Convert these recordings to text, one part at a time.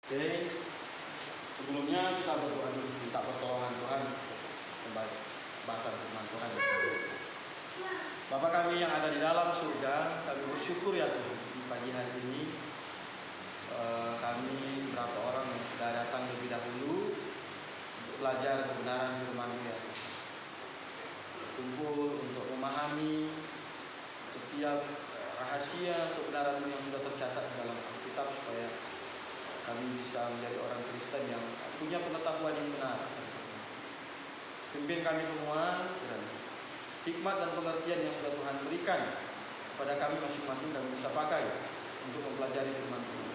Oke, sebelumnya kita berdoa dulu, minta pertolongan Tuhan kembali bahasa firman Tuhan. Bapa kami yang ada di dalam surga, kami bersyukur ya Tuhan di pagi hari ini kami berapa orang yang sudah datang lebih dahulu untuk belajar kebenaran firman-Mu ya Tuhan. Kumpul untuk memahami setiap rahasia kebenaran-Mu yang sudah tercatat dalam Alkitab supaya kami bisa menjadi orang Kristen yang punya pengetahuan yang benar. Pimpin kami semua dan hikmat dan pengertian yang sudah Tuhan berikan kepada kami masing-masing kami bisa pakai untuk mempelajari firman Tuhan.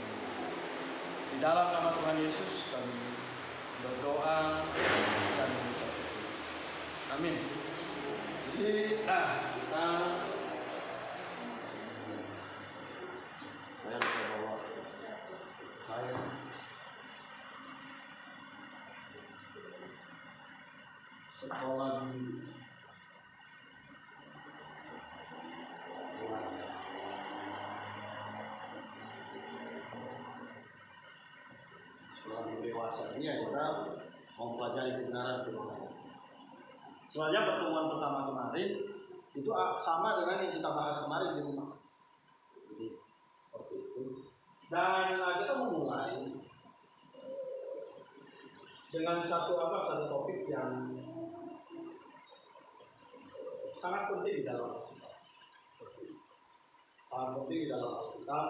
Di dalam nama Tuhan Yesus kami berdoa dan mengucap syukur. Amin. Jadi kita saya lupa bawa saya sekolah di dewasa ini ya kita mau pelajari kebenaran Tuhan. Sebenarnya pertemuan pertama kemarin itu sama dengan yang kita bahas kemarin di rumah. Jadi seperti itu. Dan kita memulai dengan satu topik yang sangat penting di dalam Alkitab.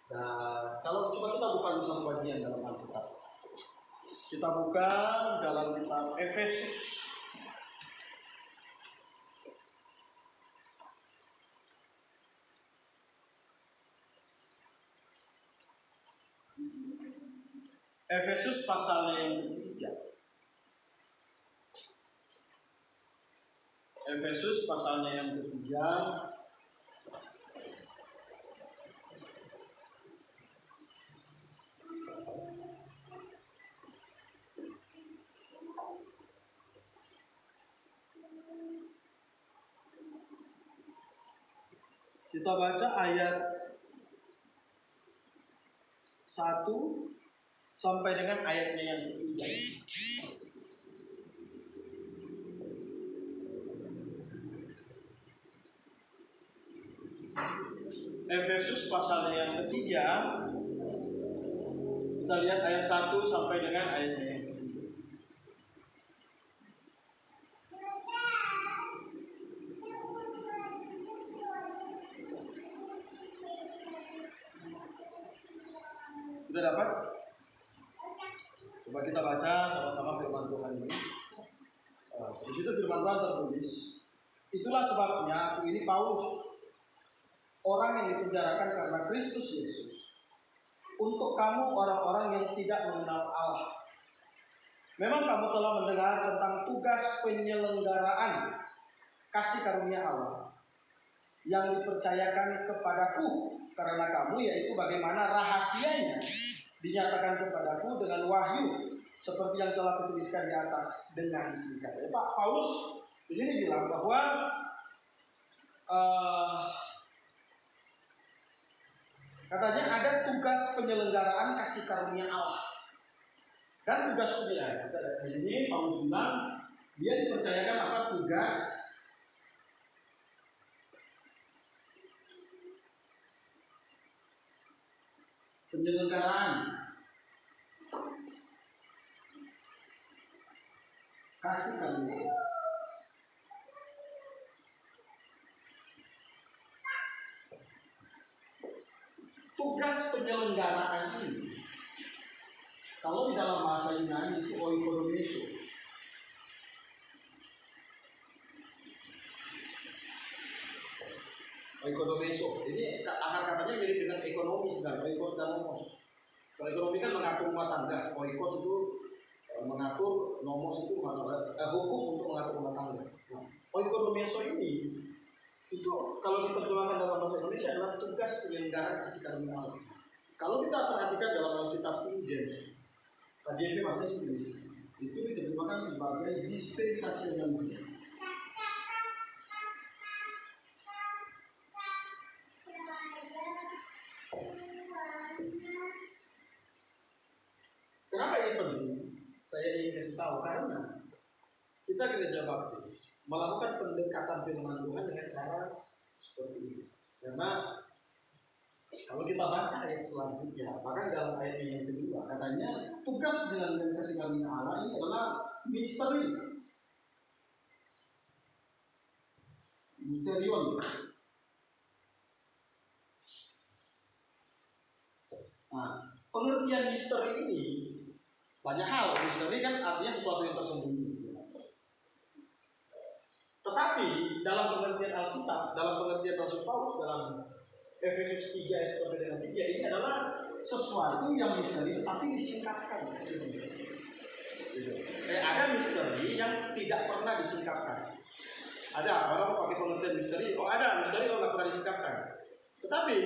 Dan kalau coba kita buka dulu satu bagian dalam Alkitab. Kita buka dalam kitab Efesus. Efesus pasal yang ketiga. Efesus pasalnya yang ketiga. Kita baca ayat 1 sampai dengan ayatnya yang ketiga. Efesus pasal yang ketiga. Kita lihat ayat 1 sampai dengan ayatnya yang ketiga. Sudah dapat? Coba kita baca sama-sama firman Tuhan ini. Di situ firman Tuhan tertulis, itulah sebabnya aku ini Paulus, orang yang dipenjarakan karena Kristus Yesus, untuk kamu orang-orang yang tidak mengenal Allah. Memang kamu telah mendengar tentang tugas penyelenggaraan kasih karunia Allah yang dipercayakan kepadaku karena kamu, yaitu bagaimana rahasianya dinyatakan kepadaku dengan wahyu seperti yang telah dituliskan di atas dengan singkat. Pak Paulus di sini bilang bahwa katanya ada tugas penyelenggaraan kasih karunia Allah. Dan tugasnya di sini Paulus bilang dia dipercayakan tugas penyelenggaraan kasih karunia. Tugas penyelenggaraan ini, kalau di dalam bahasa Yunani itu oikodomeso. Oikodomeso. Ini akar katanya mirip dengan ekonomis dan oikos dan nomos. Kalau ekonomi kan mengatur rumah tangga, oikos itu mengatur, nomos itu hukum untuk mengatur rumah tangga. Nah, oikodomeso ini itu kalau diterjemahkan dalam bahasa Indonesia adalah tugas penyelenggaraan kasih karunia Allah. Kalau kita perhatikan dalam Alkitab King James, KJV bahasa Inggris, itu diterjemahkan sebagai dispensationalism. saya ingin kasih tahu karena kita gereja baptis melakukan pendekatan firman Tuhan dengan cara seperti ini. Karena kalau kita baca ayat selanjutnya, bahkan dalam ayat yang kedua, katanya tugas dengan kasih karunia Allah ini adalah misteri, misterion. Nah, pengertian misteri ini banyak hal. Misteri kan artinya sesuatu yang tersembunyi. Tetapi dalam pengertian Alkitab, dalam pengertian Rasul Paulus dalam Efesus 3 ayat 1-3 ini adalah sesuatu yang misteri tetapi disingkatkan. Ada misteri yang tidak pernah disingkatkan. Ada orang pakai pengertian misteri, ada misteri nggak pernah disingkatkan. Tetapi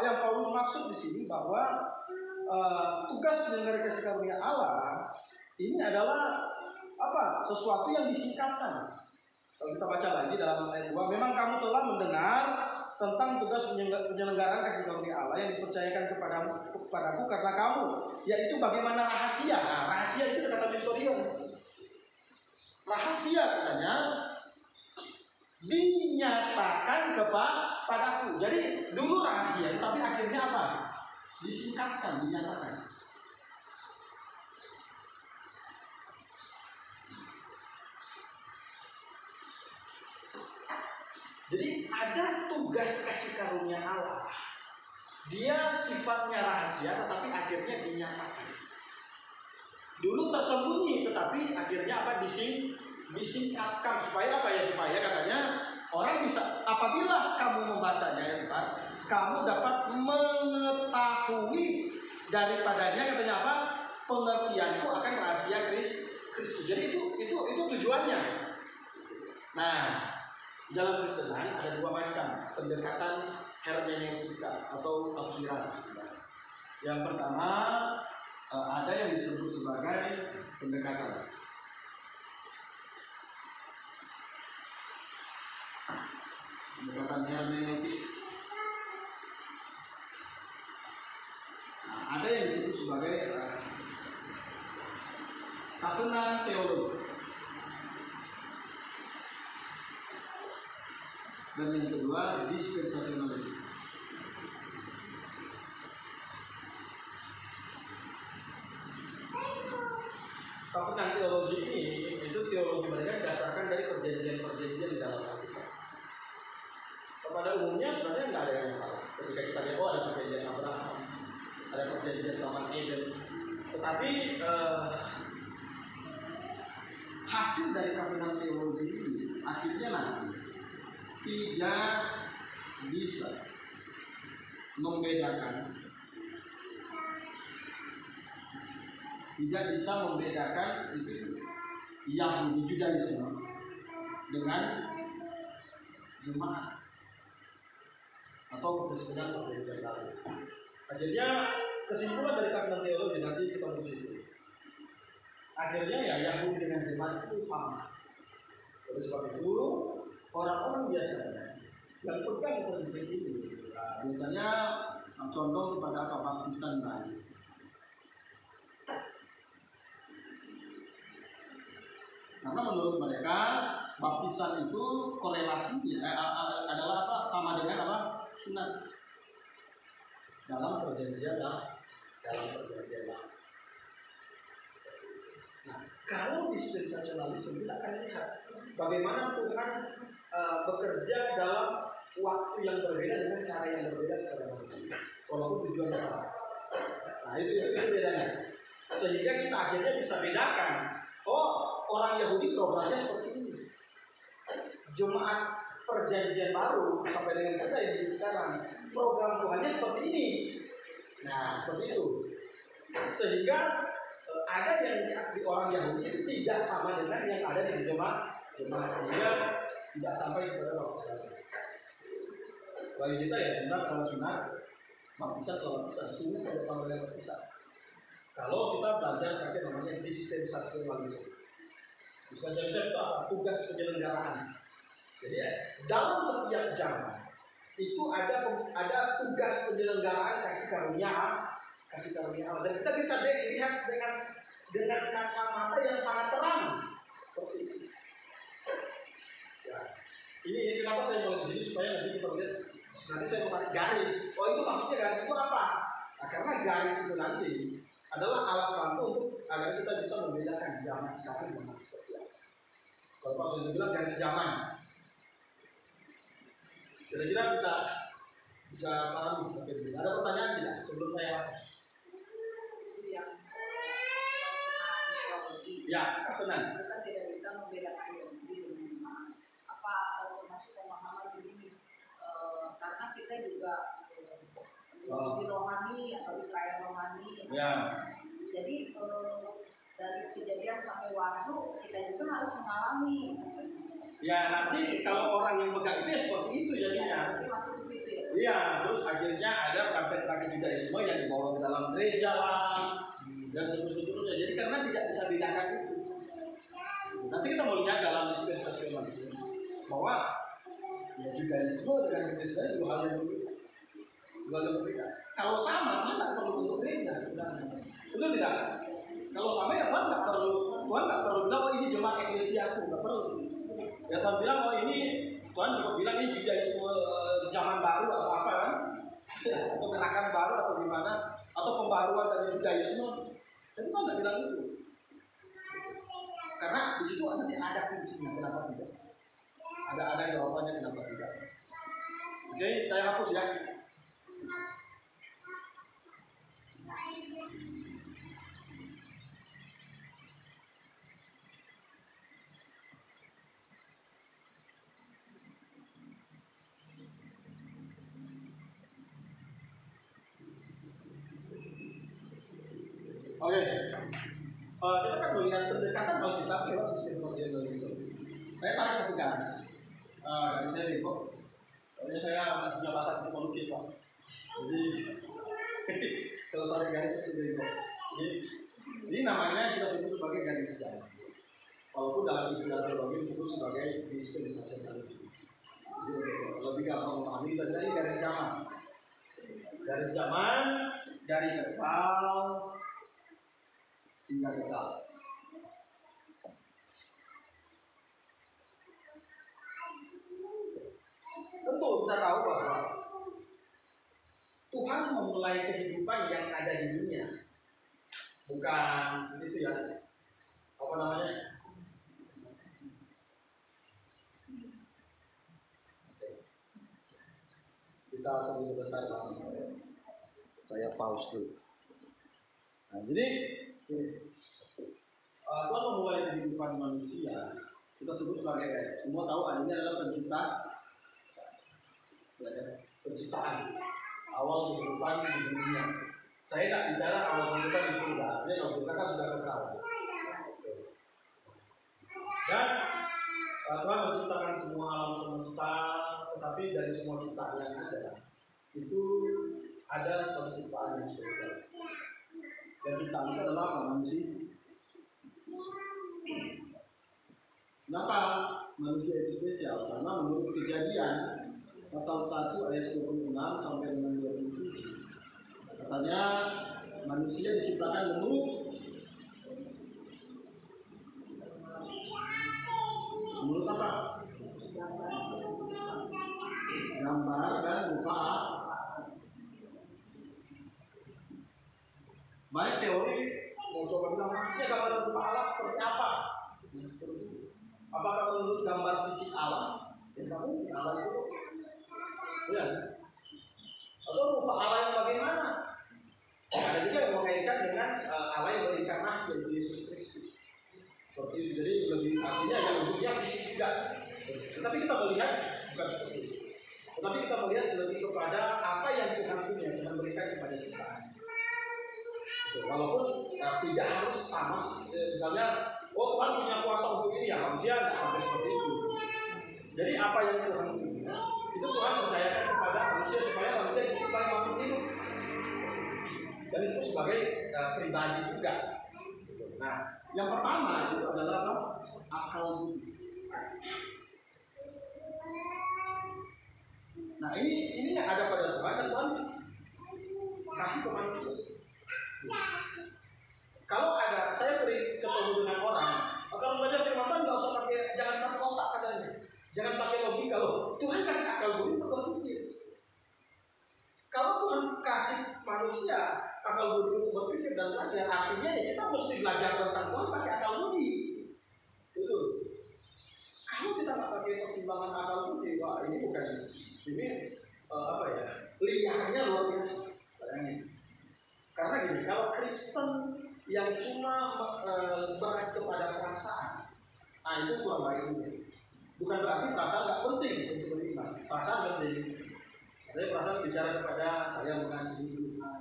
yang Paulus maksud di sini bahwa tugas penyelenggara kasih karunia Allah ini adalah apa? Sesuatu yang disingkatkan. Kalau kita baca lagi dalam ayat 2, memang kamu telah mendengar tentang tugas penyelenggaraan kasih karunia Allah yang dipercayakan kepadaku karena kamu, yaitu bagaimana rahasia. Nah, rahasia itu kata misterium. Rahasia katanya dinyatakan kepadaku. Jadi dulu rahasia, tapi akhirnya apa? Disingkatkan, dinyatakan. Jadi ada tugas kasih karunia Allah. Dia sifatnya rahasia tetapi akhirnya dinyatakan. Dulu tersembunyi tetapi akhirnya apa? Disingkatkan supaya apa ya? Supaya katanya orang bisa, apabila kamu membacanya ya Tuhan, kamu dapat mengetahui daripadanya katanya apa? Pengertianku akan rahasia Kristus. Jadi itu tujuannya. Nah, dalam Kristenan ada dua macam pendekatan hermeneutika atau tafsiran. Yang pertama ada yang disebut sebagai pendekatan hermeneutik. Nah, ada yang disebut sebagai tahunan teologi. Dan yang kedua dispensasionalisme. Tahunan teologi ini itu teologi mereka didasarkan dari perjanjian-perjanjian di dalam Alkitab. Pada umumnya sebenarnya nggak ada yang salah. Ketika kita lihat ada perjanjian Abraham, ada perjanjian Taman Eden, tetapi hasil dari tahunan teologi ini akhirnya nanti tidak bisa membedakan itu Yahudi Judaisme dengan jemaat atau Kristen perjanjian baru. Akhirnya kesimpulan dari tahunan teologi nanti kita mau situ. Akhirnya ya Yahudi dengan jemaat itu sama. Oleh sebab itu orang-orang biasanya yang pegang prinsip ini, biasanya condong kepada baptisan bayi. Karena menurut mereka baptisan itu korelasinya adalah apa? Sama dengan apa? Sunat dalam perjanjian lama. Nah, kalau dispensasionalisme kita akan lihat bagaimana Tuhan bekerja dalam waktu yang berbeda dengan cara yang berbeda kepada manusia, walaupun tujuannya sama. Nah itu bedanya. Sehingga kita akhirnya bisa bedakan. Oh, orang Yahudi programnya seperti ini. Jemaat perjanjian baru sampai dengan kita yang hidup sekarang, program Tuhannya seperti ini. Nah, seperti itu. Sehingga ada yang di orang Yahudi itu tidak sama dengan yang ada di jemaat, sehingga tidak sampai kepada baptisan. Bagi kita ya sunat kalau sunat, baptisan kalau baptisan, sunat tidak sama dengan baptisan. Kalau kita belajar pakai namanya dispensasionalisme. Dispensasionalisme itu apa? Tugas penyelenggaraan. Jadi dalam setiap zaman itu ada tugas penyelenggaraan kasih karunia Allah. Dan kita bisa lihat dengan kacamata yang sangat terang. Seperti ini. Ya. Ini kenapa saya mulai di sini supaya nanti kita lihat. Nanti saya mau tarik garis. Oh itu maksudnya garis itu apa? Nah, karena garis itu nanti adalah alat bantu untuk agar kita bisa membedakan zaman sekarang dengan seperti apa. Kalau Pak sudah bilang garis zaman, kira-kira bisa paham seperti ini. Ada pertanyaan tidak sebelum saya hapus? Ya, tenang. Kita tidak bisa membedakan Yahudi dengan iman. Apa termasuk pemahaman begini? Karena kita juga di rohani atau Israel rohani. Ya. Jadi dari kejadian sampai waktu kita juga harus mengalami. Ya nanti kalau orang yang pegang itu ya seperti itu jadinya. Ya, masuk ke situ ya. Iya, terus akhirnya ada praktek-praktek Judaisme yang dibawa ke dalam gereja lah dan seterusnya. Jadi karena tidak bisa bedakan itu. Nanti kita mau lihat dalam dispensasionalisme bahwa ya Judaisme dengan Kristen dua hal yang berbeda. Kalau sama, Tuhan tidak perlu bentuk gereja. Betul tidak? Kalau sama ya Tuhan nggak perlu bilang oh ini jemaat eklesia aku, nggak perlu. Ya Tuhan bilang oh ini Tuhan cuma bilang ini Judaisme zaman baru atau apa kan? Atau gerakan baru atau gimana? Atau pembaruan dari Judaisme. Tapi Tuhan nggak bilang itu. Karena di situ nanti ada kuncinya kenapa tidak? Ada jawabannya kenapa tidak? Oke, saya hapus ya. Oke, kita kan melihat pendekatan Alkitab lewat dispensasionalisme. Saya tarik satu garis. Garis saya Beko. Soalnya saya punya bakat untuk melukis Pak. Jadi kalau tarik garis itu Beko. Jadi namanya kita sebut sebagai garis zaman. Walaupun dalam istilah teologi disebut sebagai dispensasionalisme. Jadi lebih gampang memahami tadi garis zaman. Garis zaman dari kekal hingga kekal. Tentu kita tahu bahwa Tuhan memulai kehidupan yang ada di dunia, bukan itu ya, apa namanya? Kita tunggu sebentar Bang. Saya pause dulu. Nah, jadi Tuhan memulai kehidupan manusia. Kita sebut sebagai semua tahu ini adalah penciptaan awal kehidupan di dunia. Saya tak bicara awal kehidupan di surga. Artinya kalau surga kan sudah kekal. Dan Tuhan menciptakan semua alam semesta, tetapi dari semua ciptaan yang ada itu ada satu ciptaan yang spesial. Dan ciptaan itu adalah manusia. Kenapa manusia itu spesial? Karena menurut Kejadian pasal 1 ayat 26 sampai dengan 27 katanya manusia diciptakan menurut apa? Gambar dan rupa. Banyak teori mau coba bilang maksudnya gambar dan rupa Allah seperti apa? Apakah menurut gambar fisik Allah? Ya kamu Allah itu ya. Atau rupa Allah yang bagaimana? Ada juga yang mengaitkan dengan Allah yang berinkarnasi yaitu Yesus Kristus. Seperti itu. Jadi lebih artinya yang ujungnya fisik juga. Tetapi kita melihat bukan seperti itu. Tetapi kita melihat lebih kepada apa yang Tuhan punya, Tuhan berikan kepada ciptaan. Walaupun tidak harus sama. Misalnya, oh Tuhan punya kuasa untuk ini ya manusia nggak sampai seperti itu. Jadi apa yang Tuhan punya itu Tuhan percayakan kepada manusia supaya manusia disebut sebagai makhluk hidup dan disebut sebagai pribadi juga. Nah, yang pertama itu adalah apa? Akal budi. Nah ini yang ada pada Tuhan dan Tuhan kasih ke manusia. Kalau ada, saya sering Tuhan kasih manusia akal budi untuk berpikir dan belajar, artinya ya kita mesti belajar tentang Tuhan pakai akal budi. Itu. Kalau kita nggak pakai pertimbangan akal budi, wah ini bukan ini liarnya luar biasa. Bayangin. Karena gini, kalau Kristen yang cuma berat kepada perasaan, itu kurang baik juga. Bukan berarti perasaan nggak penting untuk beriman. Perasaan penting. Ada perasaan bicara kepada saya mengasihi Tuhan.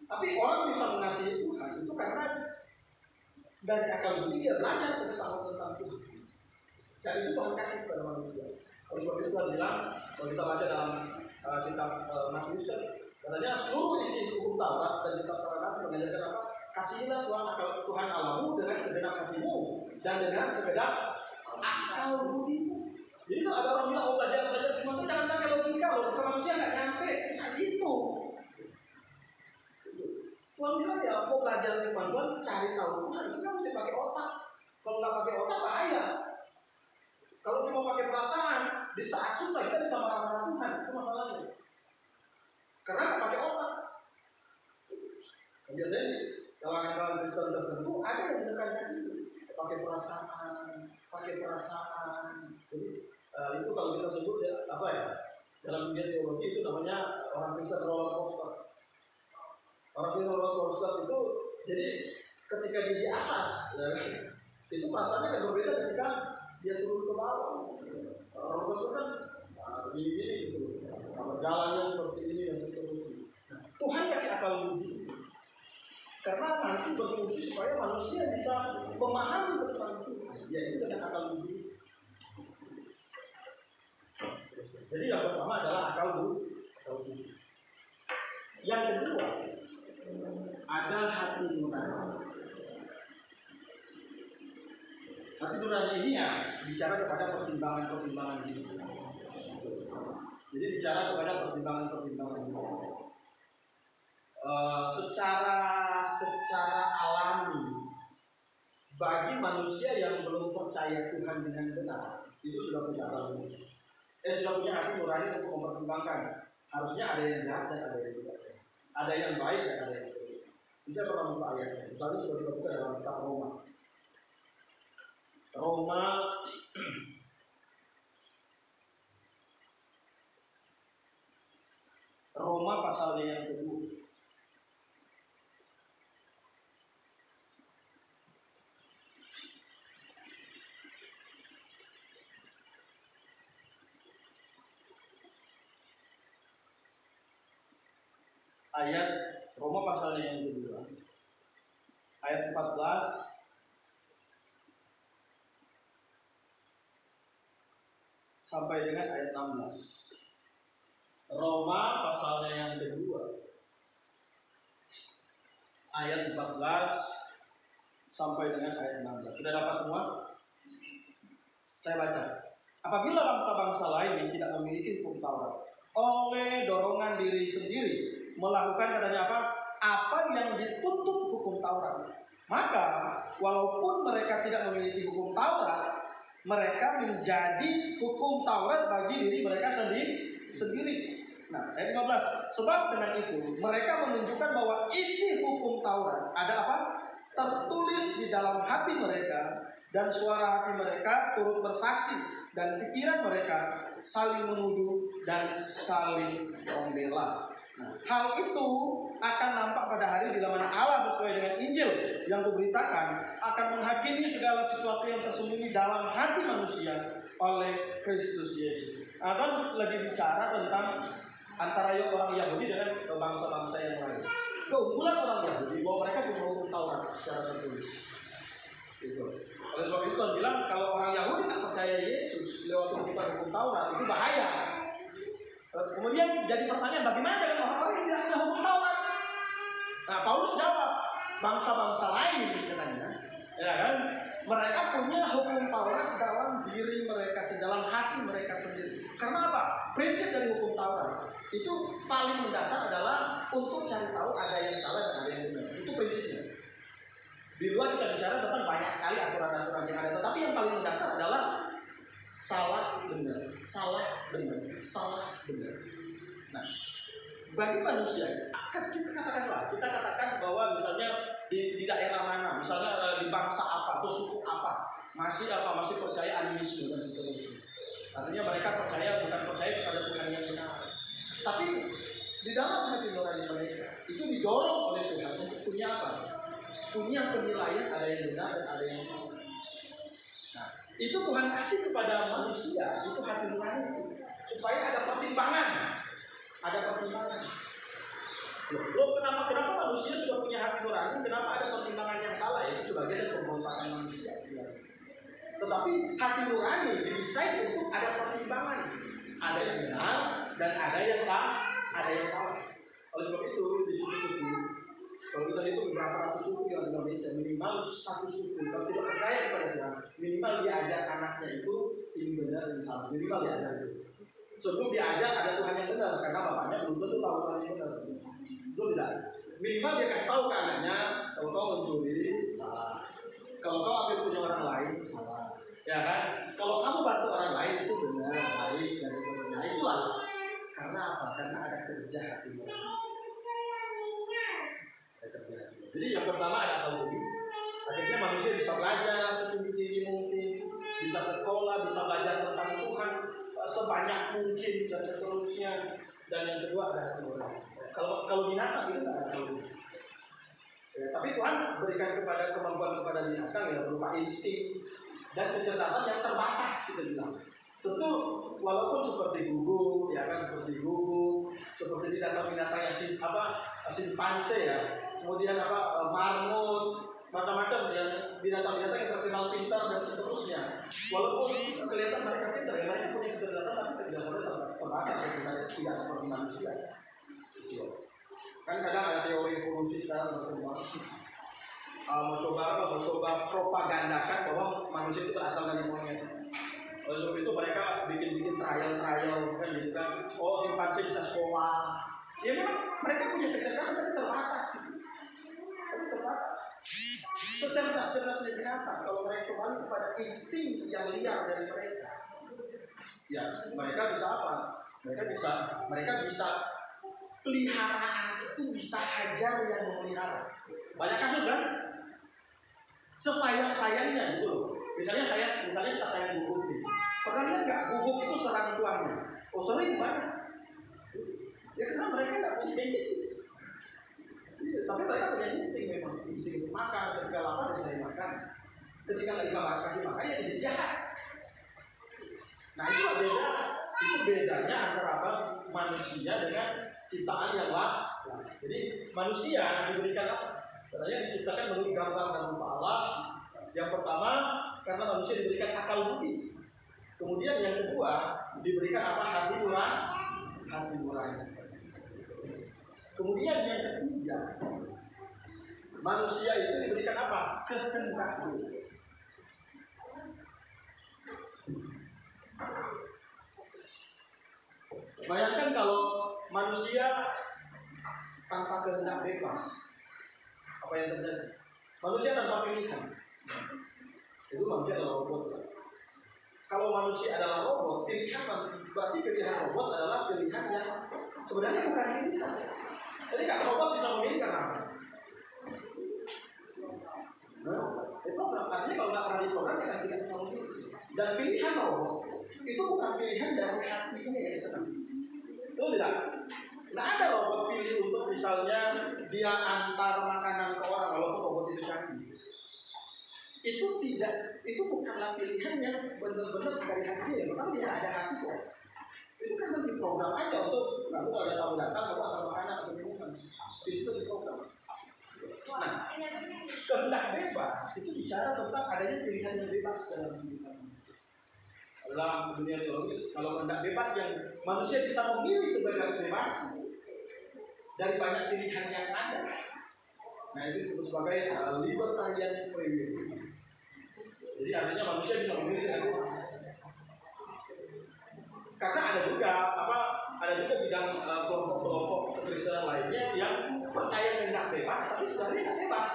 Tapi orang bisa mengasihi Tuhan itu karena dari akal budi dia belajar tentang Tuhan. Dan itu Tuhan kasih kepada manusia. Oleh sebab itu Tuhan bilang, kalau kita baca dalam kitab Matius kan, katanya seluruh isi hukum Taurat dan kitab Taurat mengajarkan apa? Kasihilah Tuhan Allahmu dengan segenap hatimu dan dengan segenap akal budimu. Jadi kalau ada orang bilang mau belajar firman Tuhan, jangan pakai logika loh, karena manusia nggak nyampe kayak gitu. Tuhan bilang ya mau belajar firman Tuhan, cari tahu Tuhan, itu kan mesti pakai otak. Kalau nggak pakai otak bahaya. Kalau cuma pakai perasaan, di saat susah kita bisa marah-marah Tuhan, itu masalahnya. Karena nggak pakai otak. Biasanya kalangan Kristen tertentu ada yang menekankan itu, pakai perasaan. Jadi itu kalau kita sebut ya, dalam dunia teologi itu namanya orang Kristen roller coaster. Orang Kristen roller coaster itu jadi ketika dia di atas, ya, itu perasaannya kan berbeda ketika dia turun ke bawah. Roller coaster kan gini gitu, jalannya seperti ini dan seterusnya. Nah, Tuhan kasih akal budi. Karena nanti berfungsi supaya manusia bisa memahami tentang Tuhan, yaitu dengan akal budi. Jadi yang pertama adalah akal budi. Yang kedua ada hati nurani. Hati nurani ini ya bicara kepada pertimbangan-pertimbangan hidup. Jadi bicara kepada pertimbangan-pertimbangan hidup. Secara alami bagi manusia yang belum percaya Tuhan dengan benar itu sudah punya akal budi. Sudah punya hati nurani untuk mempertimbangkan. Harusnya ada yang jahat dan ada yang tidak. Ada yang baik dan ada yang buruk. Bisa pernah buka ayatnya. Misalnya sudah kita buka dalam kitab Roma pasalnya yang kedua. Ayat Roma pasalnya yang kedua, ayat 14 sampai dengan ayat 16. Roma pasalnya yang kedua, ayat 14 sampai dengan ayat 16. Sudah dapat semua? Saya baca. Apabila bangsa-bangsa lain yang tidak memiliki hukum Taurat oleh dorongan diri sendiri melakukan katanya apa yang dituntut hukum Taurat, maka walaupun mereka tidak memiliki hukum Taurat, mereka menjadi hukum Taurat bagi diri mereka sendiri. Nah, ayat 15. Sebab dengan itu mereka menunjukkan bahwa isi hukum Taurat ada apa? Tertulis di dalam hati mereka, dan suara hati mereka turut bersaksi, dan pikiran mereka saling menuduh dan saling membela. Nah, hal itu akan nampak pada hari di mana Allah sesuai dengan Injil yang kuberitakan akan menghakimi segala sesuatu yang tersembunyi dalam hati manusia oleh Kristus Yesus. Ada lagi bicara tentang antara orang Yahudi dengan bangsa-bangsa yang lain. Keunggulan orang Yahudi bahwa mereka punya hukum Taurat secara tertulis. Itu. Oleh sebab itu Tuhan bilang kalau orang Yahudi tidak percaya Yesus lewat hukum Taurat itu bahaya. Kemudian jadi pertanyaan, bagaimana dengan orang-orang yang tidak punya hukum Taurat? Nah, Paulus jawab, bangsa-bangsa lain katanya, ya kan? Mereka punya hukum Taurat dalam diri mereka, dalam hati mereka sendiri. Karena apa? Prinsip dari hukum Taurat itu paling mendasar adalah untuk cari tahu ada yang salah dan ada yang benar. Itu prinsipnya. Di luar kita bicara tentang banyak sekali aturan-aturan yang ada, tetapi yang paling mendasar adalah salah benar, salah benar, salah benar. Nah, bagi manusia, kita katakan bahwa misalnya di daerah mana, misalnya di bangsa apa atau suku apa masih percaya animisme dan seterusnya. Artinya mereka bukan percaya kepada Tuhan yang benar. Tapi di dalam hati nurani mereka itu didorong oleh Tuhan untuk punya apa? Punya penilaian, ada yang benar dan ada yang salah. Nah, itu Tuhan kasih kepada manusia, itu hati nurani itu, supaya ada pertimbangan. Loh, kenapa manusia sudah punya hati nurani? Kenapa ada pertimbangan yang salah? Itu sebagian dari pemberontakan manusia. Tetapi hati nurani didesain untuk ada pertimbangan, ada yang benar dan ada yang salah. Oleh sebab itu di suku-suku, kalau kita hitung berapa ratus suku yang ada di Indonesia, minimal satu suku kalau tidak percaya kepada Tuhan, minimal diajar anaknya itu ini benar dan salah. Minimal diajar itu. Sebelum diajar ada Tuhan yang benar, karena bapaknya belum tentu tahu Tuhan yang benar. Betul tidak? Minimal dia kasih tahu ke anaknya, kalau kau mencuri salah, kalau kau ambil punya orang lain salah, ya kan? Kalau kamu bantu orang lain itu benar, baik dan sebagainya. Itulah. Karena apa? Karena ada kerja hati nurani. Jadi yang pertama ada akal budi. Akhirnya manusia bisa belajar setinggi mungkin, bisa sekolah, bisa belajar tentang Tuhan sebanyak mungkin dan seterusnya. Dan yang kedua ada hati nurani. Kalau binatang itu tidak ada akal budi. Ya, tapi Tuhan berikan kemampuan kepada binatang ya berupa insting dan kecerdasan yang terbatas kita bilang. Tentu walaupun seperti gugu, ya kan, seperti binatang-binatang yang simpanse ya, kemudian marmut, macam-macam yang binatang-binatang yang terkenal pintar dan seterusnya. Walaupun kelihatan mereka pintar, ya mereka punya kecerdasan tapi tidak boleh terbatas, tidak seperti manusia. Kan kadang ada teori evolusi sekarang berkembang. Mencoba propagandakan bahwa manusia itu berasal dari monyet. Oleh sebab itu mereka bikin trial kan gitu kan. Oh, simpanse bisa sekolah. Ya memang mereka punya kecerdasan tapi terbatas. Secerdas-cerdasnya binatang kalau mereka kembali kepada insting yang liar dari mereka. Ya, mereka bisa apa? Mereka bisa peliharaan itu bisa hajar yang memelihara. Banyak kasus kan? Sesayang-sayangnya gitu loh. Misalnya kita sayang guguk nih. Pernah lihat nggak guguk itu serang tuannya? Oh, sering banget. Ya karena mereka nggak punya insting. Tapi mereka punya insting memang. Insting untuk makan. Ketika lapar dia cari makan. Ketika nggak dikasih makan ya dia jahat. Nah itu bedanya antara manusia dengan ciptaan yang lain. Jadi manusia diberikan apa? Katanya diciptakan menurut gambar dan rupa Allah. Yang pertama karena manusia diberikan akal budi. Kemudian yang kedua diberikan apa? Hati nurani. Kemudian yang ketiga manusia itu diberikan apa? Kehendak. Bayangkan kalau manusia tanpa kehendak bebas, apa yang terjadi? Manusia tanpa pilihan. Itu manusia adalah robot. Kalau manusia adalah robot, berarti pilihan robot adalah pilihan yang sebenarnya bukan pilihan. Jadi kan robot bisa memilih karena apa? Artinya kalau nggak pernah diprogram, dia tidak bisa memilih. Dan pilihan robot itu bukan pilihan dari hatinya yang senang. Itu tidak. Nggak ada robot pilih untuk misalnya dia antar makanan ke orang walaupun robot itu canggih. Itu bukanlah pilihan yang benar-benar dari hatinya. Pertama dia ada hati kok. Itu kan diprogram aja untuk kalau ada tamu datang, kamu akan makanan atau minuman. Di situ diprogram. Nah, kehendak bebas itu bicara tentang adanya pilihan yang bebas dalam kehidupan. Dalam dunia teologi, kalau kehendak bebas yang manusia bisa memilih sebebas-bebas dari banyak pilihan yang ada. Nah, itu disebut sebagai libertarian free will. Jadi artinya manusia bisa memilih dengan bebas. Karena ada juga bidang kelompok Kristen lainnya yang percaya kehendak bebas, tapi sebenarnya tidak bebas.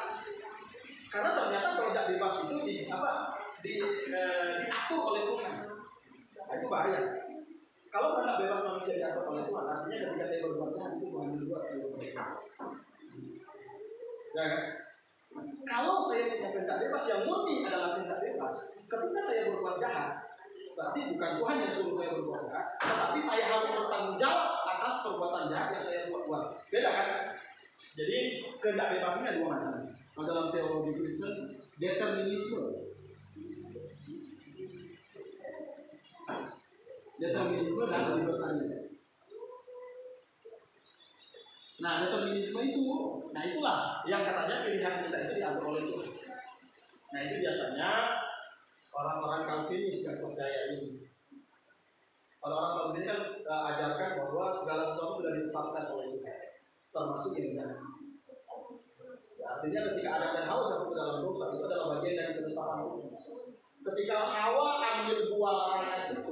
Karena ternyata kehendak bebas itu diatur oleh Tuhan. Nah, itu bahaya. Kalau kehendak bebas manusia diatur oleh Tuhan, artinya ketika saya berbuat jahat itu Tuhan juga saya berbuat jahat. Ya kan? Kalau saya punya kehendak bebas yang murni adalah kehendak bebas, ketika saya berbuat jahat, berarti bukan Tuhan yang suruh saya berbuat jahat, tetapi saya harus bertanggung jawab atas perbuatan jahat yang saya buat. Beda kan? Jadi kehendak bebasnya dua macam. Kalau dalam teologi Kristen, determinisme. Determinisme dan libertarian. Nah, determinisme itu, nah itulah yang katanya pilihan kita itu diatur oleh Tuhan. Nah, itu biasanya orang-orang Calvinis yang percaya ini. Orang-orang Calvinis kan ajarkan bahwa segala sesuatu sudah ditetapkan oleh Tuhan, termasuk yang jahat. Artinya ketika Adam dan Hawa jatuh ke dalam dosa, itu adalah bagian dari ketetapan Tuhan. Ketika Hawa ambil buah larangan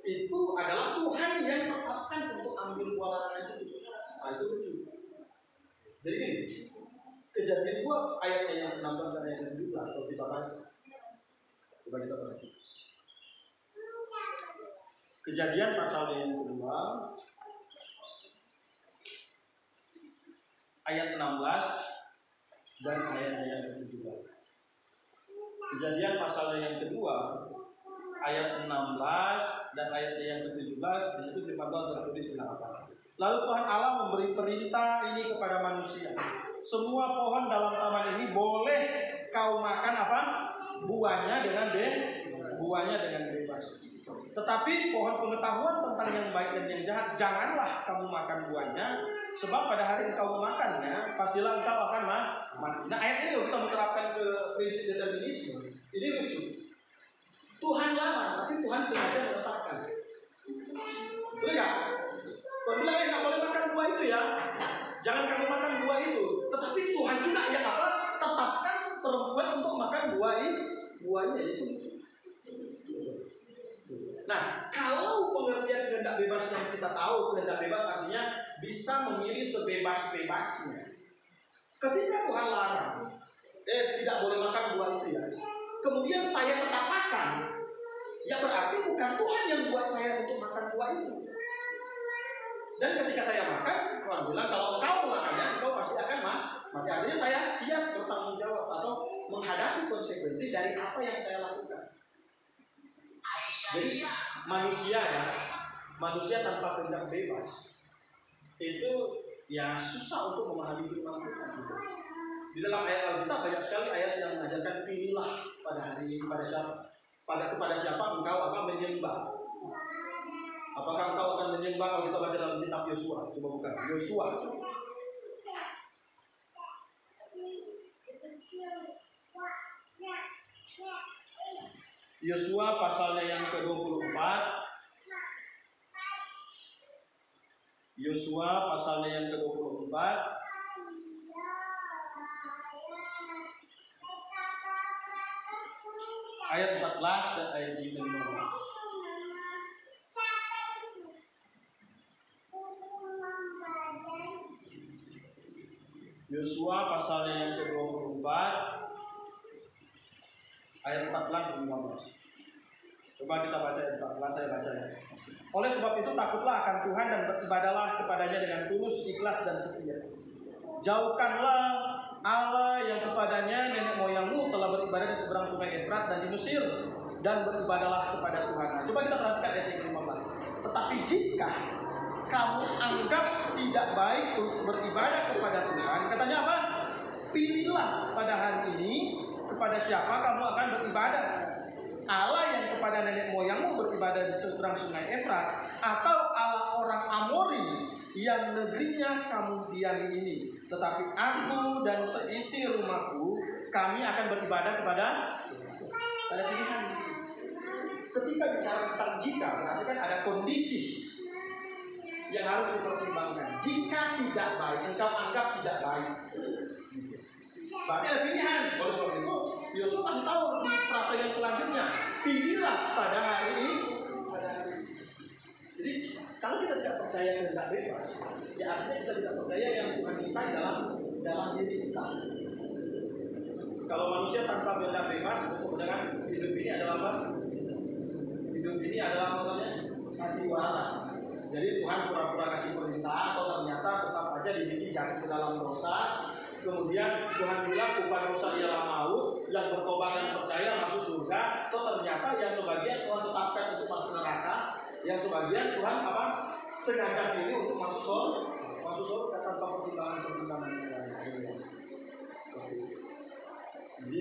itu adalah Tuhan yang tetapkan untuk ambil buah larangan itu. Nah, itu lucu. Jadi gini, Kejadian 2 ayatnya yang 16 dan ayat 17 kalau kita baca. Coba kita baca. Kejadian pasal yang kedua ayat 16 dan ayat yang 17. Kejadian pasal yang kedua ayat 16 dan ayat yang ke-17, di situ firman Tuhan tertulis bilang apa? Lalu Tuhan Allah memberi perintah ini kepada manusia. Semua pohon dalam taman ini boleh kau makan apa? Buahnya dengan bebas. Tetapi pohon pengetahuan tentang yang baik dan yang jahat janganlah kamu makan buahnya, sebab pada hari engkau memakannya pastilah engkau akan mati. Nah, ayat ini kita menerapkan ke prinsip determinisme. Ini lucu. Tuhan larang, tapi Tuhan sengaja menetapkan. Betul nggak? Tuhan bilang nggak boleh makan buah itu ya, jangan kamu makan buah itu. Tetapi Tuhan juga yang apa? Tetapkan perempuan untuk makan buahnya itu. Nah, kalau pengertian kehendak bebas yang kita tahu, kehendak bebas artinya bisa memilih sebebas-bebasnya. Ketika Tuhan larang, tidak boleh makan buah itu ya. Kemudian saya tetap makan, ya berarti bukan Tuhan yang buat saya untuk makan buah itu. Dan ketika saya makan, Tuhan bilang kalau engkau makannya, engkau pasti akan mati. Artinya saya siap bertanggung jawab atau menghadapi konsekuensi dari apa yang saya lakukan. Jadi manusia tanpa kehendak bebas itu ya susah untuk memahami firman Tuhan. Di dalam ayat Alkitab banyak sekali ayat yang mengajarkan pilihlah pada hari ini kepada siapa engkau akan menyembah. Apakah engkau akan menyembah? Kalau kita baca dalam kitab Yosua, coba buka Yosua. Yosua pasalnya yang ke-24. Yosua pasalnya yang ke-24. Ayat 14 dan ayat 15. Yosua pasalnya yang ke-24 ayat 14 dan 15. Coba kita baca ayat 14, saya baca ya. Oleh sebab itu takutlah akan Tuhan dan beribadahlah kepadanya dengan tulus, ikhlas dan setia. Jauhkanlah Allah yang kepadanya nenek moyangmu telah beribadah di seberang sungai Efrat dan di Mesir, dan beribadahlah kepada Tuhan. Nah, coba kita perhatikan ayat yang 15. Tetapi jika kamu anggap tidak baik untuk beribadah kepada Tuhan, katanya apa? Pilihlah pada hari ini kepada siapa kamu akan beribadah. Allah yang kepada nenek moyangmu beribadah di seberang sungai Efrat, atau Allah orang Amori yang negerinya kamu diami ini. Tetapi aku dan seisi rumahku, kami akan beribadah kepada pilihan. Ketika bicara tentang jika, berarti kan ada kondisi yang harus dipertimbangkan. Jika tidak baik, engkau anggap tidak baik, berarti ada pilihan. Oleh sebab itu, Yosua kasih tahu di frase yang selanjutnya, pilihlah pada hari ini. Jadi kalau kita tidak percaya kehendak bebas, ya artinya kita tidak percaya yang Tuhan desain dalam diri kita. Kalau manusia tanpa kehendak bebas, itu sebenarnya hidup ini adalah apa? Hidup ini adalah namanya sandiwara. Jadi Tuhan pura-pura kasih perintah, atau ternyata tetap aja dibikin jatuh ke dalam dosa. Kemudian Tuhan bilang upah dosa ialah maut, yang bertobat dan percaya masuk surga. Atau ternyata yang sebagian Tuhan tetapkan untuk masuk neraka, yang sebagian Tuhan sengaja pilih untuk masuk surga tanpa pertimbangan yang lain. Jadi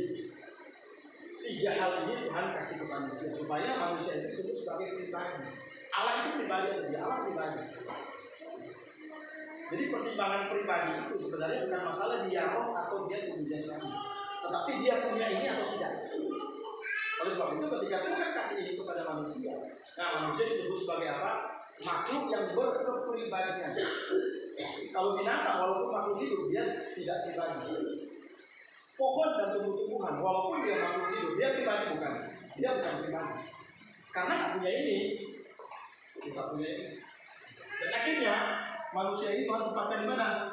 3 hal ini Tuhan kasih ke manusia supaya manusia itu disebut sebagai pribadi. Allah itu pribadi, Allah pribadi. Jadi pertimbangan pribadi itu sebenarnya bukan masalah dia roh atau dia tubuh jasmani, tetapi dia punya ini atau tidak. Oleh sebab itu ketika Tuhan kasih ini kepada manusia, nah manusia disebut sebagai apa? Makhluk yang berkepribadian. Kalau binatang walaupun makhluk hidup dia tidak pribadi. Pohon dan tumbuh-tumbuhan walaupun dia makhluk hidup dia pribadi bukan? Dia bukan pribadi. Karena nggak punya ini. Kita punya ini. Dan akhirnya manusia ini Tuhan tempatkan di mana?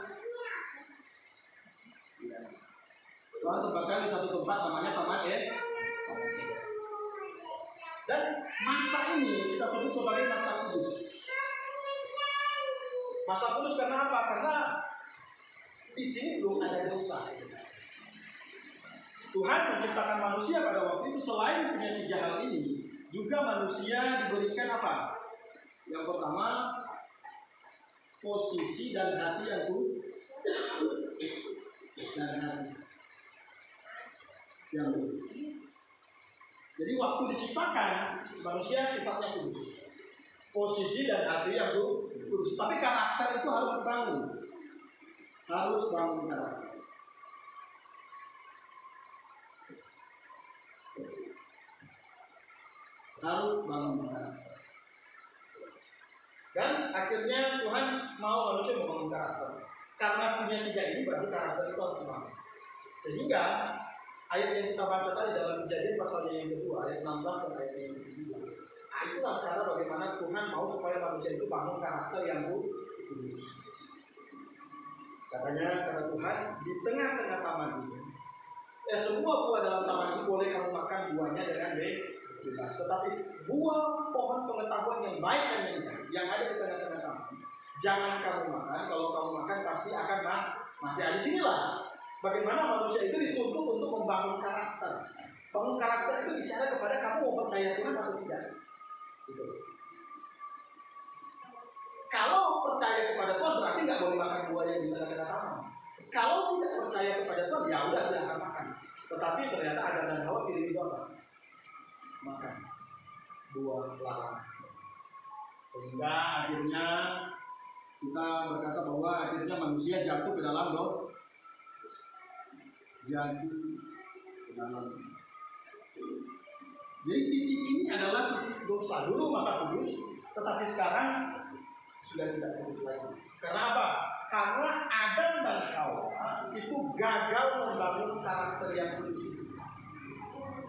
Tuhan tempatkan di satu tempat namanya Taman Eden. Dan masa ini kita sebut sebagai masa kudus. Masa kudus karena apa? Karena di sini belum ada dosa. Tuhan menciptakan manusia pada waktu itu selain punya 3 hal ini, juga manusia diberikan apa? Yang pertama, posisi dan hati yang kudus. Jadi waktu diciptakan manusia sifatnya kudus, posisi dan hati yang kudus. Tapi karakter itu harus dibangun, karakter. Harus bangun karakter. Dan akhirnya Tuhan mau manusia membangun karakter. Karena punya 3 ini berarti karakter itu harus dibangun. Sehingga ayat yang kita baca tadi dalam Kejadian pasalnya yang kedua, ayat 16 dan ayat yang kedua. Nah, itulah cara bagaimana Tuhan mau supaya manusia itu bangun karakter yang kudus. Katanya kata Tuhan di tengah-tengah taman ini, semua buah dalam taman ini boleh kamu makan buahnya dengan bebas. Tetapi buah pohon pengetahuan yang baik dan yang jahat yang ada di tengah-tengah taman, jangan kamu makan. Kalau kamu makan pasti akan mati. Di sinilah bagaimana manusia itu dituntut untuk membangun karakter. Bangun karakter itu bicara kepada kamu mau percaya Tuhan atau tidak. Gitu. Kalau percaya kepada Tuhan berarti nggak boleh makan buah yang di tengah-tengah taman. Kalau tidak percaya kepada Tuhan ya udah silahkan makan. Tetapi ternyata Adam dan Hawa pilih itu apa? Makan buah larangan. Sehingga akhirnya kita berkata bahwa akhirnya manusia jatuh ke dalam Jadi titik ini adalah titik dosa. Dulu masa kudus, tetapi sekarang sudah tidak kudus lagi. Karena apa? Karena Adam dan Hawa itu gagal membangun karakter yang kudus itu.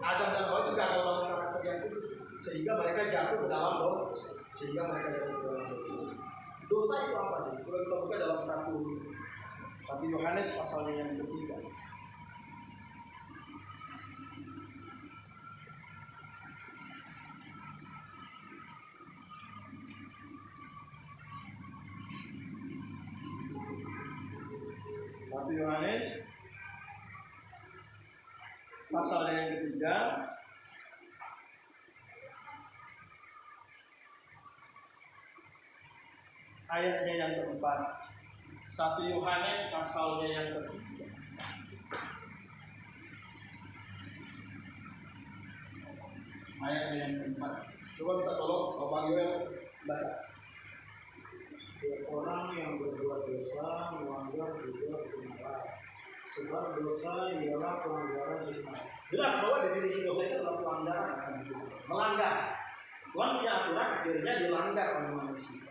Adam dan Hawa itu gagal membangun karakter yang kudus, sehingga mereka jatuh ke dalam dosa. Dosa itu apa sih? Kalau kita buka dalam 1 Yohanes pasalnya yang ketiga. Yohanes pasal yang ketiga ayatnya yang keempat. 1 Yohanes pasalnya yang ketiga ayatnya yang keempat. Coba kita tolong Bapak Yoel baca. Setiap orang yang berbuat dosa melanggar juga kebenaran, sebab dosa ialah pelanggaran Tuhan. Jelas bahwa definisi dosa itu adalah pelanggaran. Melanggar. Tuhan punya aturan akhirnya dilanggar oleh manusia.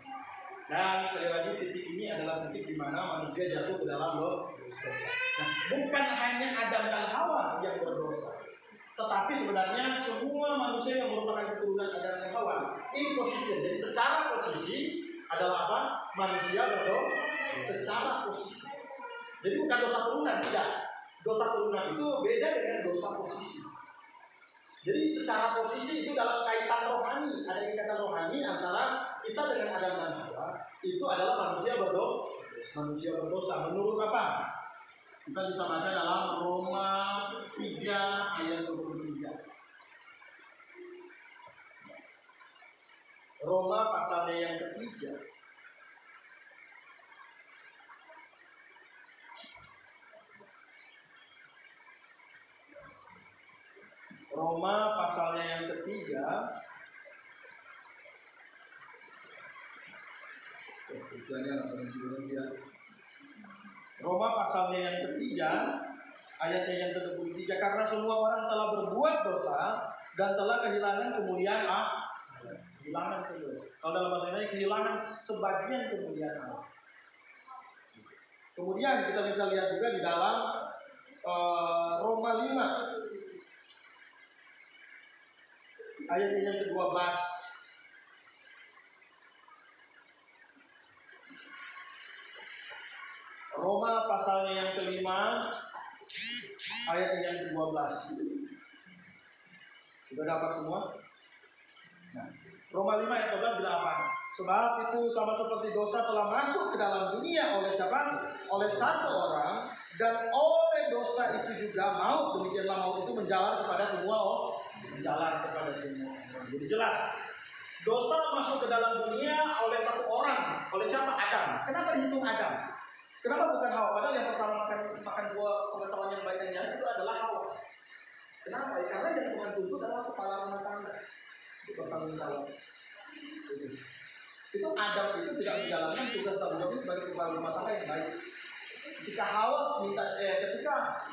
Dan sekali lagi titik ini adalah titik di mana manusia jatuh ke dalam dosa. Nah, bukan hanya Adam dan Hawa yang berdosa, tetapi sebenarnya semua manusia yang merupakan keturunan Adam dan Hawa in position. Jadi secara posisi adalah apa? Manusia berdosa secara posisi. Jadi bukan dosa turunan, tidak. Dosa turunan itu beda dengan dosa posisi. Jadi secara posisi itu dalam kaitan rohani, ada ikatan rohani antara kita dengan Adam dan Hawa. Itu adalah manusia berdosa. Menurut apa? Kita bisa baca dalam Roma 3 ayat 23. Roma pasalnya yang ketiga. Roma pasalnya yang ketiga. Roma pasalnya yang ketiga, ayatnya yang ke-23. Karena semua orang telah berbuat dosa dan telah kehilangan kemuliaan Allah. Kehilangan kedua. Kalau dalam bahasa Indonesia kehilangan sebagian kemuliaan Allah. Kemudian kita bisa lihat juga di dalam Roma 5 ayat yang ke-12. Roma pasalnya yang kelima ayat yang ke-12. Sudah dapat semua? Nah, Roma 5 ayat 12 bilang apa? Sebab itu sama seperti dosa telah masuk ke dalam dunia oleh siapa? Oleh satu orang, dan oleh dosa itu juga maut. Demikianlah maut itu menjalar kepada semua menjalar kepada semua. Jadi jelas, dosa masuk ke dalam dunia oleh satu orang. Oleh siapa? Adam. Kenapa dihitung Adam? Kenapa bukan Hawa? Padahal yang pertama makan buah pengetahuan yang baik dan jahat itu adalah Hawa. Kenapa? Ya, karena yang Tuhan tuntut adalah kepala rumah tangga. Itu bertanggung jawab. Itu Adam itu tidak menjalankan tugas tanggung jawabnya sebagai kepala rumah tangga yang baik. Ketika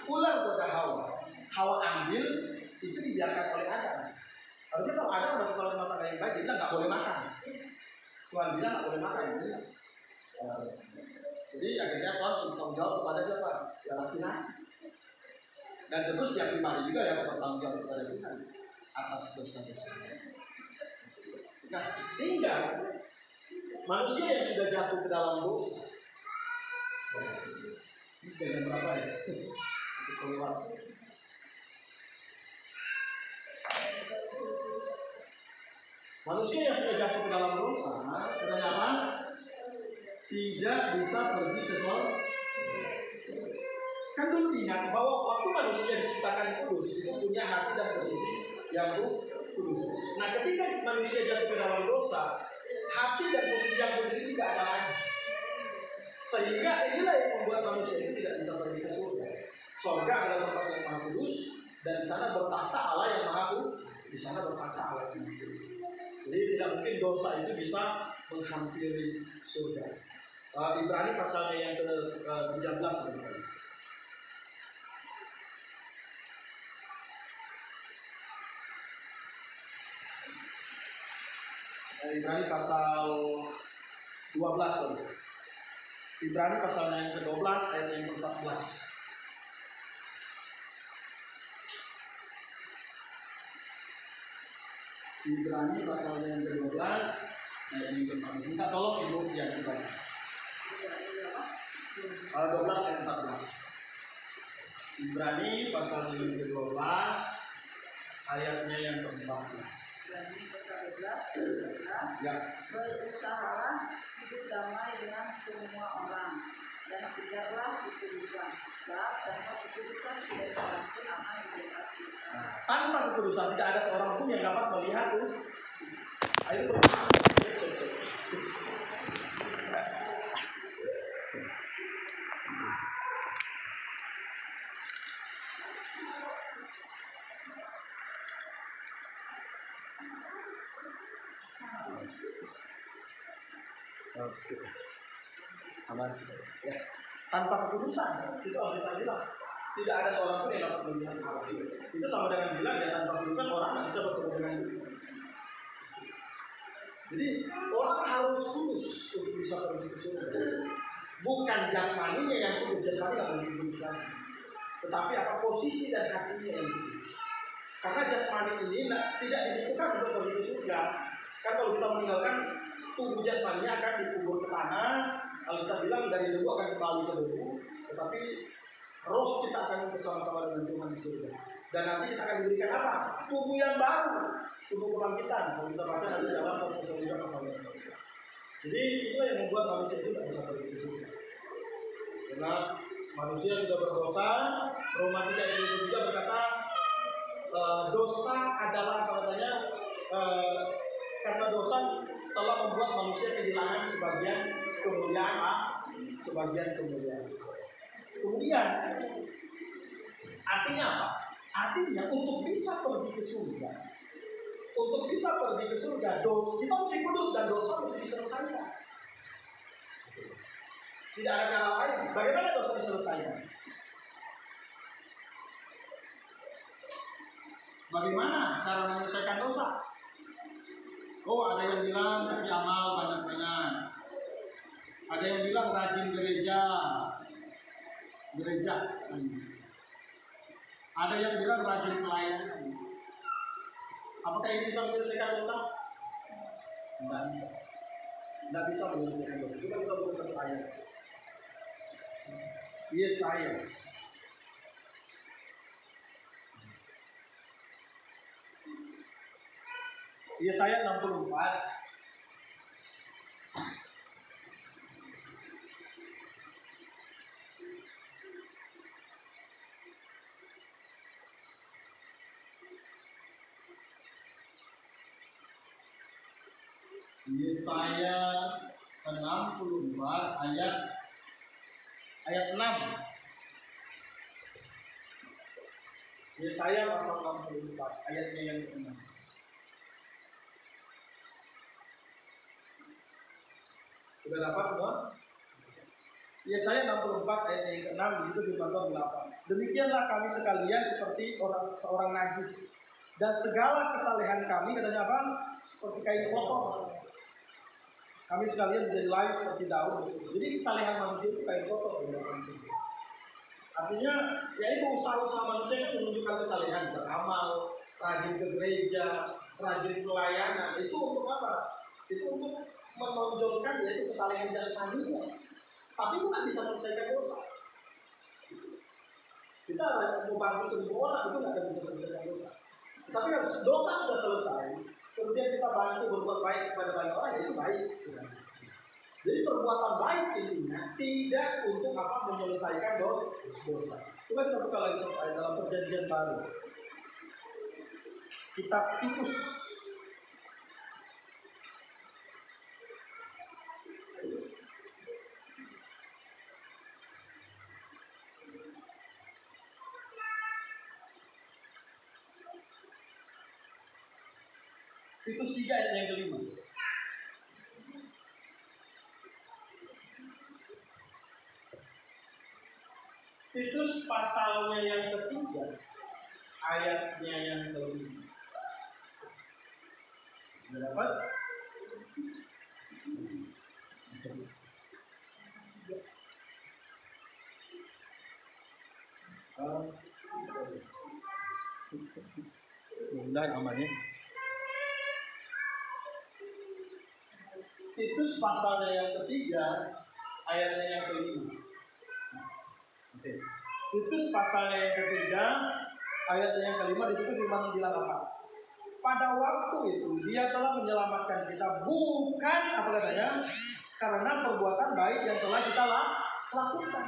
ular goda Hawa ambil, itu dibiarkan oleh Adam. Harusnya kalau Adam ada kepala rumah tangga yang baik, dia nggak boleh makan. Tuhan bilang nggak boleh makan. Jadi akhirnya Tuhan bertanggung jawab kepada siapa? Ya laki-laki. Dan tentu setiap pribadi juga yang bertanggung jawab kepada Tuhan atas dosa-dosa. Nah, sehingga manusia yang sudah jatuh ke dalam dosa, ini sudah berapa ya? Itu keluar. Manusia yang sudah jatuh ke dalam dosa, kenapa? Tidak bisa pergi ke surga. Kan dulu ingat bahwa waktu manusia diciptakan kudus, itu punya hati dan posisi yang kudus. Nah, ketika manusia jatuh ke dalam dosa, hati dan posisi yang kudus itu tidak ada lagi. Sehingga inilah yang membuat manusia itu tidak bisa pergi ke surga. Surga adalah tempat yang maha kudus, dan di sana bertakhta Allah yang maha kudus. Di sana bertakhta Allah yang maha kudus. Jadi tidak mungkin dosa itu bisa menghampiri surga. Ibrani pasalnya yang ke-13 sebenarnya. Ibrani pasal 12 sorry. Ibrani pasalnya yang ke-12 ayat yang ke-14. Ibrani pasalnya yang ke-12 ayat yang ke-14. Minta tolong Ibu yang dibaca. 12 ayat 14. Ibrani pasalnya yang ke-12 ayatnya yang ke-14. Ya. Berusahalah hidup damai dengan semua orang dan kejarlah kekudusan. Sebab tanpa kekudusan tidak seorang pun akan melihat kita. Tanpa kekudusan tidak ada seorang pun yang dapat melihat tuh. Ayo Oke. Aman. Ya. Tanpa kekudusan itu Alkitab bilang tidak ada seorang pun yang dapat melihat Allah. Itu sama dengan bilang ya tanpa kekudusan orang tidak bisa bertemu dengan Tuhan. Jadi orang harus kudus untuk bisa pergi ke surga. Bukan jasmaninya yang kudus, jasmani tidak mungkin kudus lagi. Tetapi apa posisi dan hatinya yang kudus. Karena jasmani ini tidak dibutuhkan untuk pergi ke surga. Kan kalau kita meninggalkan tubuh jasmaninya akan dikubur ke tanah. Kalau kita bilang dari debu akan kembali ke debu. Tetapi roh kita akan bersama-sama dengan Tuhan di surga. Dan nanti kita akan diberikan apa? Tubuh yang baru, tubuh kebangkitan. Kalau kita baca nanti dalam 1 Korintus pasal 2. Jadi itu yang membuat manusia itu tidak bisa pergi ke surga. Karena manusia sudah berdosa. Roma 3:23 juga berkata dosa adalah apa katanya? Karena dosa telah membuat manusia kehilangan sebagian kemuliaan, sebagian kemuliaan. Kemudian artinya apa? Artinya untuk bisa pergi ke surga, untuk bisa pergi ke surga, kita mesti kudus dan dosa mesti diselesaikan. Tidak ada cara lain. Bagaimana dosa diselesaikan? Bagaimana cara menyelesaikan dosa? Oh, ada yang bilang kasih amal banyak-banyak. Ada yang bilang rajin gereja. Ada yang bilang rajin pelayanan. Apakah ini bisa menyelesaikan dosa? Tidak bisa. Tidak bisa menyelesaikan dosa. Coba kita buka satu ayat. Yesaya. Yesaya 64. Yesaya 64 ayat 6. Yesaya pasal 64 ayatnya yang ke-6. Sudah dapat semua? Yesaya 64 ayat yang ke-6 di situ firman Tuhan berkata, demikianlah kami sekalian seperti seorang najis, dan segala kesalehan kami katanya apa? Seperti kain kotor. Kami sekalian menjadi layu seperti daun. Jadi kesalehan manusia itu kain kotor. Artinya, yaitu usaha-usaha manusia itu menunjukkan kesalehan, beramal, rajin ke gereja, rajin pelayanan. Itu untuk apa? Itu untuk menonjolkan yaitu kesalehan jasmaninya. Tapi itu tidak bisa menyelesaikan dosa. Kita membantu 1.000 orang itu tidak bisa menyelesaikan dosa. Tapi kalau dosa sudah selesai, kemudian kita bantu berbuat baik kepada banyak orang, itu baik. Jadi perbuatan baik intinya tidak untuk apa menyelesaikan dosa. Coba kita buka lagi dalam Perjanjian Baru. Kitab Titus. Titus 3 ayat yang ke-5. Titus pasalnya yang ke-3 ayatnya yang ke-5. Sudah dapat? Mudah-mudahan amannya. Titus pasalnya yang ke-3 ayatnya yang ke-5. Titus pasalnya yang ke-3 ayatnya yang ke-5 di situ firman bilang apa? Pada waktu itu dia telah menyelamatkan kita bukan apa katanya? Karena perbuatan baik yang telah kita lakukan.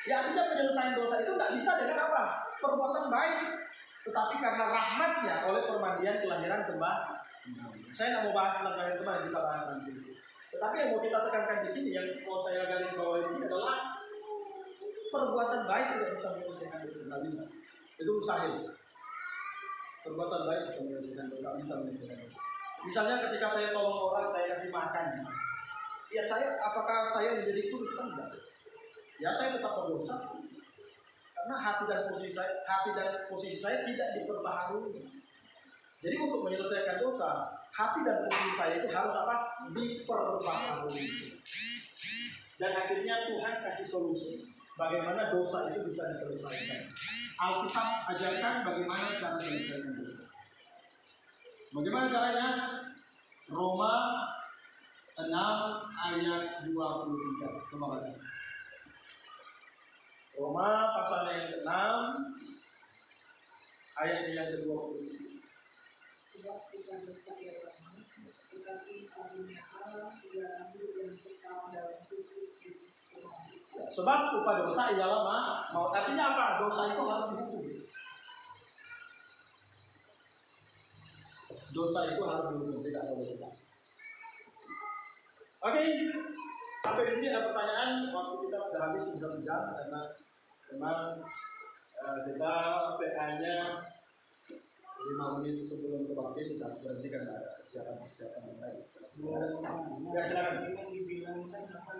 Ya artinya penyelesaian dosa itu tidak bisa dengan apa? Perbuatan baik, tetapi karena rahmatnya oleh permandian kelahiran kembali. Saya tidak mau bahas tentang kelahiran kembali, kita bahas nanti. Tetapi yang mau kita tekankan di sini, yang mau saya garis bawah di sini adalah perbuatan baik tidak bisa menyelesaikan dosa. Itu mustahil. Perbuatan baik bisa menyelesaikan dosa, bisa menyelesaikan dosa. Misalnya ketika saya tolong orang, saya kasih makan, ya apakah saya menjadi kudus? Enggak. Ya saya tetap berdosa. Karena hati dan posisi saya tidak diperbaharui. Jadi untuk menyelesaikan dosa, hati dan posisi saya itu harus apa? Diperbaharui. Dan akhirnya Tuhan kasih solusi bagaimana dosa itu bisa diselesaikan. Alkitab ajarkan bagaimana cara menyelesaikan dosa. Bagaimana caranya? Roma 6 ayat 23. Coba baca. Roma pasal yang ke-6 ayat yang ke-20. Sebab kita dosa ialah tetapi karunia Allah ialah hidup yang kekal dalam Kristus Yesus Tuhan kita. Sebab upah dosa ialah maut. Artinya apa? Dosa itu harus dihukum. Dosa itu harus dihukum, tidak boleh kita. Oke, sampai di sini ada pertanyaan. Waktu kita sudah habis sudah jam karena memang kita PA-nya 5 menit sebelum kebaktian kita berhentikan ada persiapan yang lain. Ya silakan. Dibilangkan apa